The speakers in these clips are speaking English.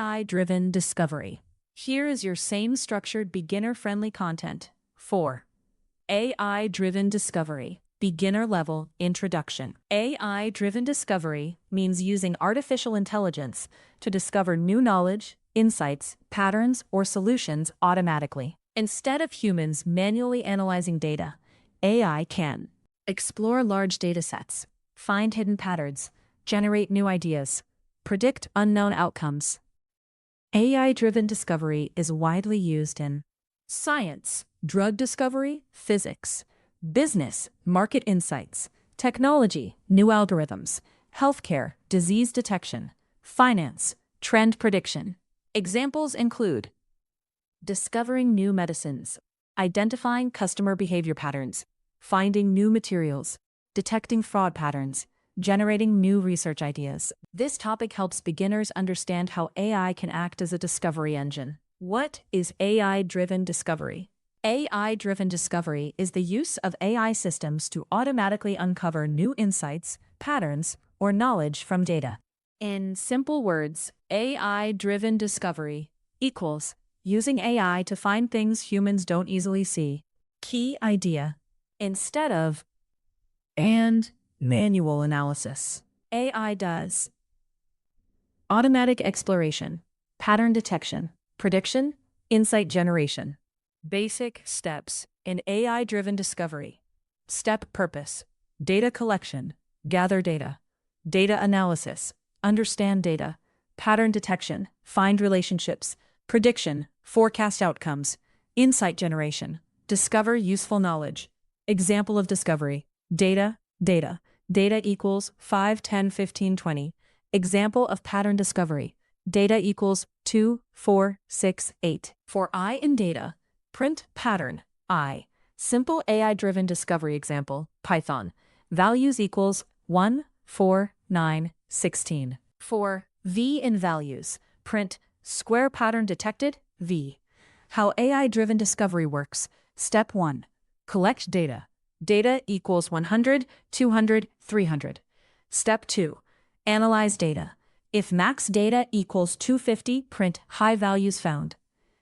AI-driven discovery. Here is your same structured beginner-friendly content. 4. AI-driven discovery. Beginner level introduction. AI-driven discovery means using artificial intelligence to discover new knowledge, insights, patterns, or solutions automatically. Instead of humans manually analyzing data, AI can explore large datasets, find hidden patterns, generate new ideas, predict unknown outcomes. AI-driven discovery is widely used in science, drug discovery, physics, business, market insights, technology, new algorithms, healthcare, disease detection, finance, trend prediction. Examples include discovering new medicines, identifying customer behavior patterns, finding new materials, detecting fraud patterns, generating new research ideas. This topic helps beginners understand how AI can act as a discovery engine. What is AI-driven discovery? AI-driven discovery is the use of AI systems to automatically uncover new insights, patterns, or knowledge from data. In simple words, AI-driven discovery equals using AI to find things humans don't easily see. Key idea. Instead of and manual analysis, AI does automatic exploration, pattern detection, prediction, insight generation. Basic steps in AI-driven discovery. Step purpose: data collection, gather data, data analysis, understand data, pattern detection, find relationships, prediction, forecast outcomes, insight generation, discover useful knowledge. Example of discovery: data equals 5, 10, 15, 20. Example of pattern discovery: data equals 2, 4, 6, 8. For I in data, print pattern, I. Simple AI-driven discovery example, Python. Values equals 1, 4, 9, 16. For V in values, print square pattern detected, V. How AI-driven discovery works. Step 1. Collect data. Data equals 100, 200, 300. Step 2. Analyze data. If max data equals 250, print high values found.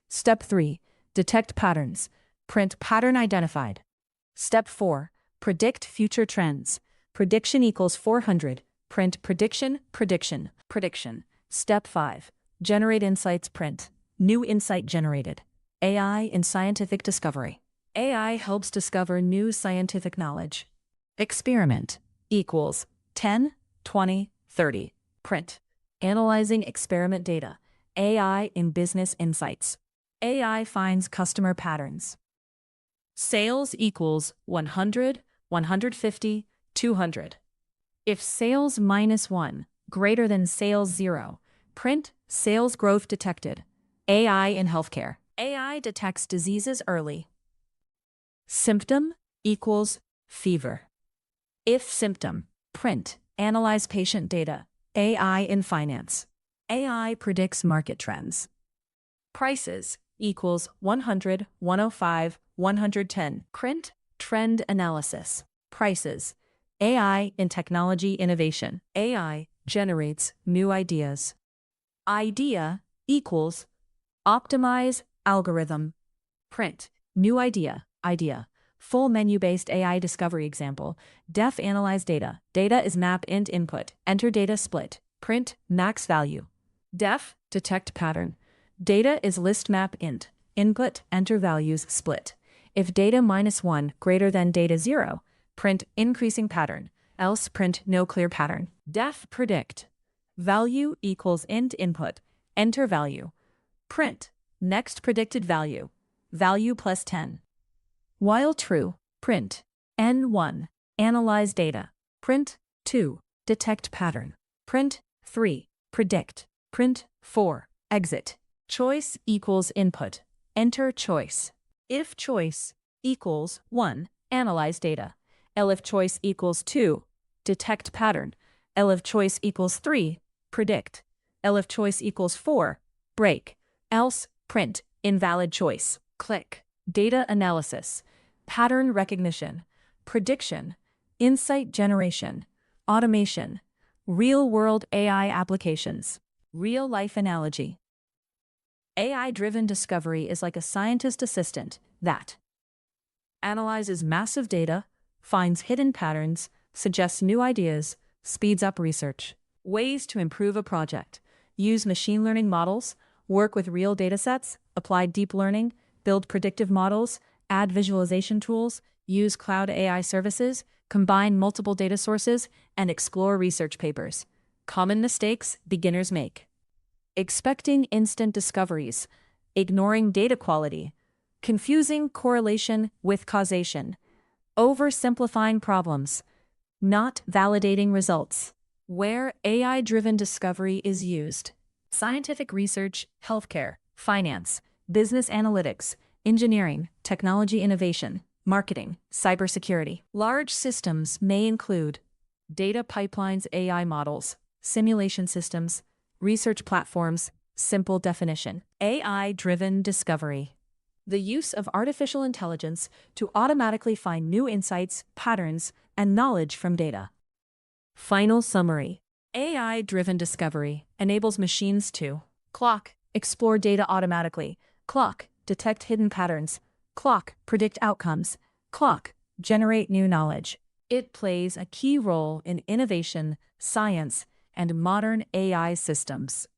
Step 3. Detect patterns. Print pattern identified. Step 4. Predict future trends. Prediction equals 400. Print prediction, prediction, prediction. Step 5. Generate insights. Print new insight generated. AI in scientific discovery. AI helps discover new scientific knowledge. Experiment equals 10, 20, 30. Print analyzing experiment data. AI in business insights. AI finds customer patterns. Sales equals 100, 150, 200. If sales minus 1 greater than sales 0, print sales growth detected. AI in healthcare. AI detects diseases early. Symptom equals fever. If symptom, print analyze patient data. AI in finance. AI predicts market trends. Prices equals 100, 105, 110. Print trend analysis. Prices. AI in technology innovation. AI generates new ideas. Idea equals optimize algorithm. Print new idea. Idea. Full menu-based AI discovery example. Def analyze data. Data is map int input. Enter data split. Print max value. Def detect pattern. Data is list map int. Input enter values split. If data minus 1 greater than data 0, print increasing pattern. Else print no clear pattern. Def predict. Value equals int input. Enter value. Print next predicted value. Value plus 10. While true, print N1. Analyze data. Print 2. Detect pattern. Print 3. Predict. Print 4. Exit. Choice equals input. Enter choice. If choice equals 1, analyze data. If choice equals 2, detect pattern. If choice equals 3, predict. If choice equals 4, break. Else, print invalid choice. Click. Data analysis. Pattern recognition. Prediction. Insight generation. Automation. Real-world AI applications. Real-life analogy. AI-driven discovery is like a scientist assistant that analyzes massive data, finds hidden patterns, suggests new ideas, speeds up research. Ways to improve a project: use machine learning models, work with real datasets, apply deep learning, build predictive models, add visualization tools, use cloud AI services, combine multiple data sources, and explore research papers. Common mistakes beginners make: expecting instant discoveries, ignoring data quality, confusing correlation with causation, oversimplifying problems, not validating results. Where AI-driven discovery is used: scientific research, healthcare, finance, business analytics, engineering, technology innovation, marketing, cybersecurity. Large systems may include data pipelines, AI models, simulation systems, research platforms. Simple definition: AI-driven discovery: the use of artificial intelligence to automatically find new insights, patterns, and knowledge from data. Final summary: AI-driven discovery enables machines to clock, explore data automatically, clock, detect hidden patterns, clock, predict outcomes, clock, generate new knowledge. It plays a key role in innovation, science, and modern AI systems.